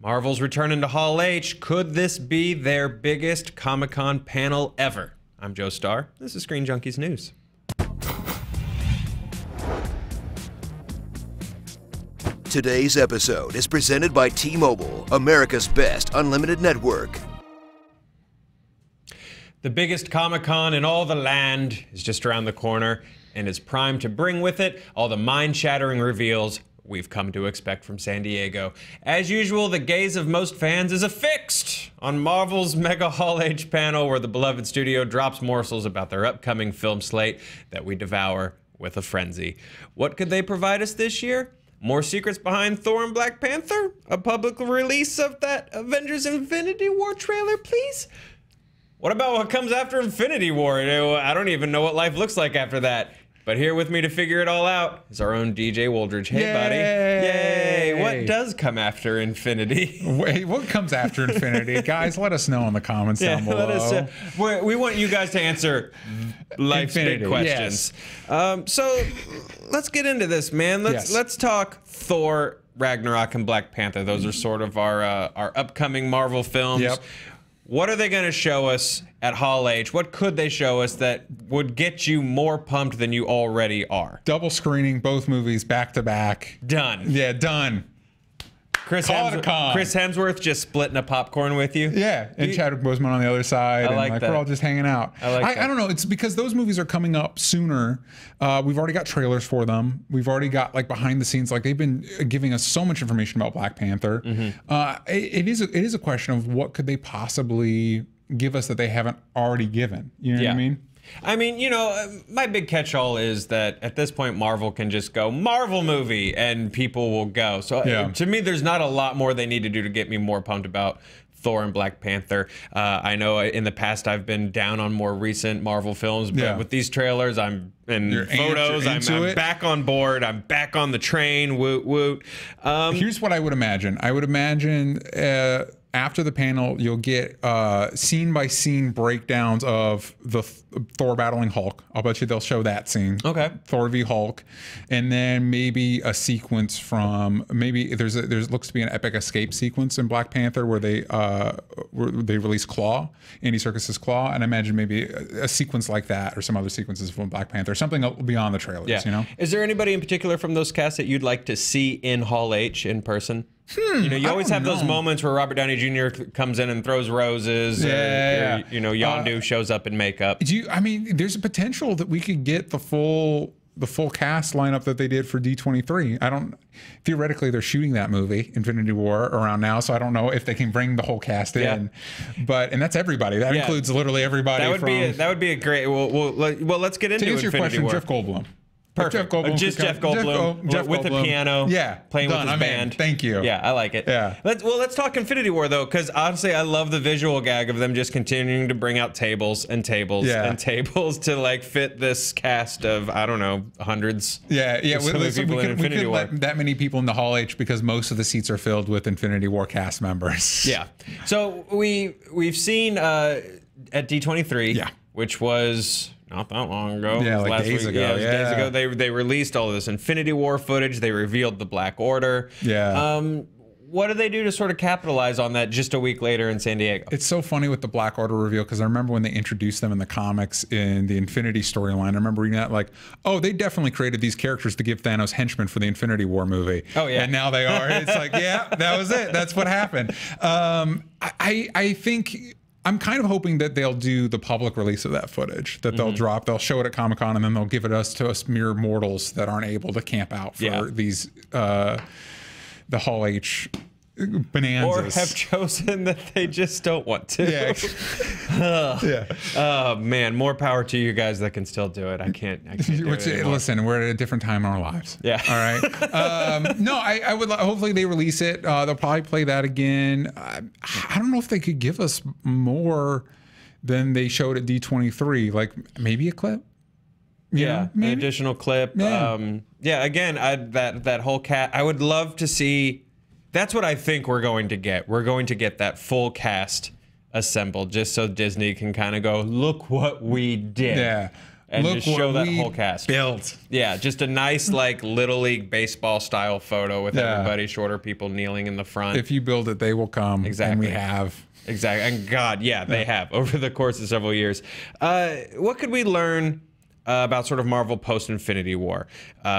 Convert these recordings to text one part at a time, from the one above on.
Marvel's returning to Hall H. Could this be their biggest Comic-Con panel ever? I'm Joe Starr. This is Screen Junkies News. Today's episode is presented by T-Mobile, America's best unlimited network. The biggest Comic-Con in all the land is just around the corner and is primed to bring with it all the mind-shattering reveals we've come to expect from San Diego. As usual, the gaze of most fans is affixed on Marvel's Mega Hall H panel, where the beloved studio drops morsels about their upcoming film slate that we devour with a frenzy. What could they provide us this year? More secrets behind Thor and Black Panther? A public release of that Avengers Infinity War trailer, please? What about what comes after Infinity War? I don't even know what life looks like after that. But here with me to figure it all out is our own DJ Woldridge. Hey, buddy. Yay! What does come after Infinity? Wait, what comes after Infinity? Guys, let us know in the comments down below. Let us, we want you guys to answer life's big questions. Yes. So let's get into this, man. Let's talk Thor, Ragnarok, and Black Panther. Those are sort of our upcoming Marvel films. Yep. What are they going to show us at Hall H? What could they show us that would get you more pumped than you already are? Double screening both movies back to back. Done. Yeah, done. Chris Hemsworth just splitting a popcorn with you. Yeah, and Chadwick Boseman on the other side. I like that. We're all just hanging out. I don't know. It's because those movies are coming up sooner. We've already got trailers for them. We've already got like behind the scenes. Like they've been giving us so much information about Black Panther. It is a question of what could they possibly give us that they haven't already given. You know what I mean? I mean, you know, my big catch-all is that at this point, Marvel can just go, Marvel movie, and people will go. So to me, there's not a lot more they need to do to get me more pumped about Thor and Black Panther. I know in the past I've been down on more recent Marvel films, but with these trailers, I'm back on board. I'm back on the train. Woot woot. Here's what I would imagine. I would imagine after the panel, you'll get scene by scene breakdowns of the Thor battling Hulk. I'll bet you they'll show that scene. Okay. Thor v Hulk, and then maybe a sequence from there's looks to be an epic escape sequence in Black Panther where they release Claw, Andy Serkis's Claw, and I imagine maybe a sequence like that or some other sequences from Black Panther, something beyond the trailers. Yeah. You know. Is there anybody in particular from those casts that you'd like to see in Hall H in person? You know, you always have those moments where Robert Downey Jr. comes in and throws roses, or you know, Yondu shows up in makeup. I mean, there's a potential that we could get the full cast lineup that they did for D23. Theoretically, they're shooting that movie, Infinity War, around now, so I don't know if they can bring the whole cast in. And that's everybody. That includes literally everybody. That would be a great. Well, let's get into your Infinity question, War. Jeff Goldblum. Perfect. Jeff Goldblum with a piano, playing with his band. Thank you. Yeah, I like it. Yeah. Let's talk Infinity War though, because honestly, I love the visual gag of them just continuing to bring out tables and tables and tables to like fit this cast of hundreds. Yeah. We couldn't let that many people in the Hall H because most of the seats are filled with Infinity War cast members. Yeah. So we've seen at D23, which was not that long ago. Yeah, like days ago. Days ago. They released all of this Infinity War footage. They revealed the Black Order. Yeah. What do they do to sort of capitalize on that just a week later in San Diego? It's so funny with the Black Order reveal because I remember when they introduced them in the comics in the Infinity storyline. I remember reading that like, oh, they definitely created these characters to give Thanos henchmen for the Infinity War movie. Oh yeah. And now they are. It's like, yeah, that was it. That's what happened. I think. I'm kind of hoping that they'll do the public release of that footage, that they'll show it at Comic-Con, and then they'll give it to us mere mortals that aren't able to camp out for these, the Hall H bonanzas. Or have chosen that they just don't want to. Oh man, more power to you guys that can still do it. I can't do it anymore. Listen, we're at a different time in our lives. Yeah. All right. No, I would hopefully they release it. They'll probably play that again. I don't know if they could give us more than they showed at D23. Like maybe a clip. An additional clip. Yeah. Again, that whole I would love to see. That's what I think we're going to get. We're going to get that full cast assembled just so Disney can kind of go, look what we did. Yeah. and just show that whole cast. Built. Yeah, just a nice like Little League baseball style photo with everybody, shorter people kneeling in the front. If you build it, they will come. Exactly. And we have. Exactly. And God, yeah, they have over the course of several years. What could we learn about sort of Marvel post-Infinity War?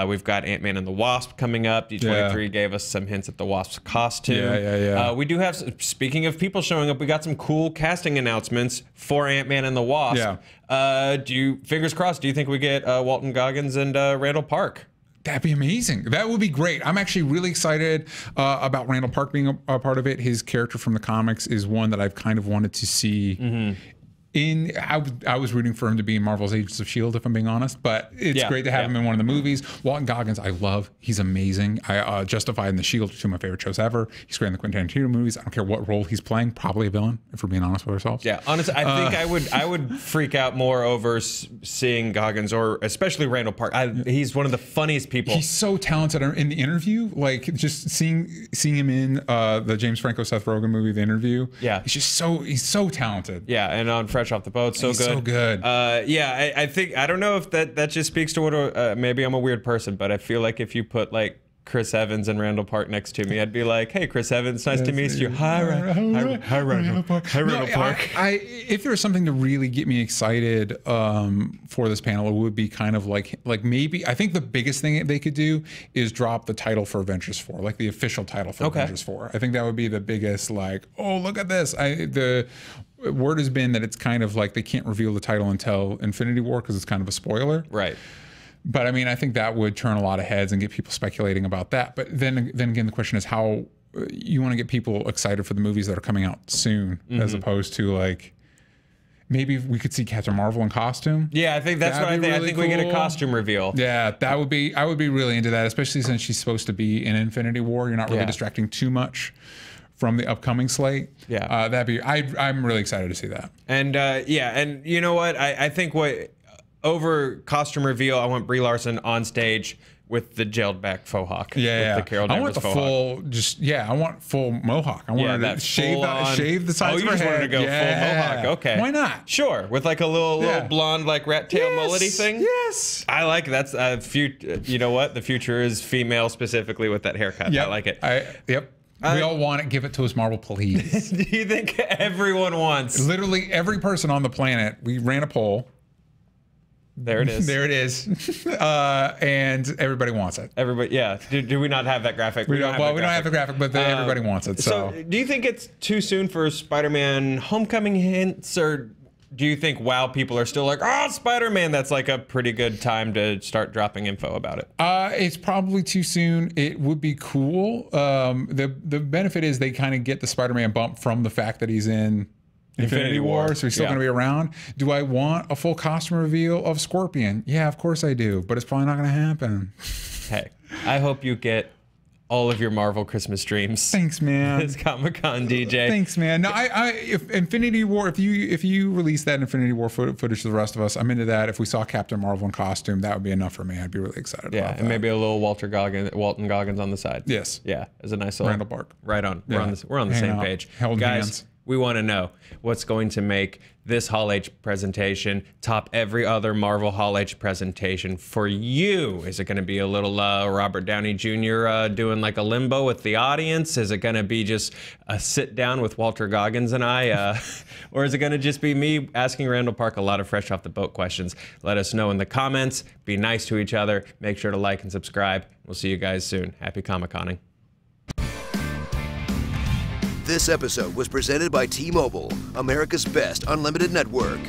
We've got Ant-Man and the Wasp coming up. D23 gave us some hints at the Wasp's costume. Yeah. We do have, speaking of people showing up, we got some cool casting announcements for Ant-Man and the Wasp. Yeah. Fingers crossed, do you think we get Walton Goggins and Randall Park? That'd be amazing. That would be great. I'm actually really excited about Randall Park being a part of it. His character from the comics is one that I've kind of wanted to see. I was rooting for him to be in Marvel's Agents of S.H.I.E.L.D., if I'm being honest, but it's great to have him in one of the movies. Walton Goggins, I love. He's amazing. Justified and The Shield are two of my favorite shows ever. He's great in the Quentin Tarantino movies. I don't care what role he's playing. Probably a villain, if we're being honest with ourselves. Yeah, honestly, I think I would freak out more over seeing Goggins, or especially Randall Park. He's one of the funniest people. He's so talented in the interview. Like just seeing him in the James Franco Seth Rogen movie, The Interview. Yeah, he's so talented. Yeah, and on Fresh Off the Boat, he's so good. Yeah, I think, I don't know if that just speaks to what maybe I'm a weird person, but I feel like if you put like Chris Evans and Randall Park next to me, I'd be like, hey, Chris Evans, nice to meet you. Hi, Randall Park. Hi, Randall Park. If there was something to really get me excited for this panel, it would be kind of like maybe, I think the biggest thing they could do is drop the title for Avengers 4, like the official title for Avengers 4. I think that would be the biggest, like, oh, look at this. The word has been that it's kind of like they can't reveal the title until Infinity War because it's kind of a spoiler. Right. But I mean, I think that would turn a lot of heads and get people speculating about that. But then again, the question is how you want to get people excited for the movies that are coming out soon, as opposed to like maybe we could see Captain Marvel in costume. Yeah, I think that's what I think. Really I think cool. We get a costume reveal. Yeah, that would be. I would be really into that, especially since she's supposed to be in Infinity War. You're not really distracting too much from the upcoming slate. Yeah, that'd be. I'm really excited to see that. And and you know what? I think over costume reveal, I want Brie Larson on stage with the gelled back faux hawk. Yeah, with the Carol Danvers I want the full, I want full mohawk. I want to shave the sides of her head. Oh, you just wanted to go full mohawk. Okay. Why not? Sure, with like a little blonde like rat tail mullety thing. Yes. I like it. That's you know what? The future is female specifically with that haircut. Yep. I like it. Yep. We all want it. Give it to us, Marvel, please. Do you think everyone wants? Literally every person on the planet. We ran a poll. There it is. There it is. And everybody wants it. Everybody, yeah. Do we not have that graphic? We don't have the graphic, but everybody wants it. So, do you think it's too soon for Spider-Man Homecoming hints, or do you think people are still like, Spider-Man? That's like a pretty good time to start dropping info about it. It's probably too soon. It would be cool. The benefit is they kind of get the Spider-Man bump from the fact that he's in Infinity War, so he's still going to be around. Do I want a full costume reveal of Scorpion? Yeah, of course I do, but it's probably not going to happen. Hey, I hope you get all of your Marvel Christmas dreams. Thanks, man. It's Comic-Con, DJ. Thanks, man. No, if Infinity War, if you release that Infinity War footage to the rest of us, I'm into that. If we saw Captain Marvel in costume, that would be enough for me. I'd be really excited about that. And maybe a little Walton Goggins on the side. Yes. Yeah, as a nice little Randall Park. Right on. Yeah. We're on the same page. Held guys. Hands. We want to know what's going to make this Hall H presentation top every other Marvel Hall H presentation for you. Is it going to be a little Robert Downey Jr. Doing like a limbo with the audience? Is it going to be just a sit down with Walter Goggins and I? Or is it going to just be me asking Randall Park a lot of fresh off the boat questions? Let us know in the comments. Be nice to each other. Make sure to like and subscribe. We'll see you guys soon. Happy Comic-Conning. This episode was presented by T-Mobile, America's best unlimited network.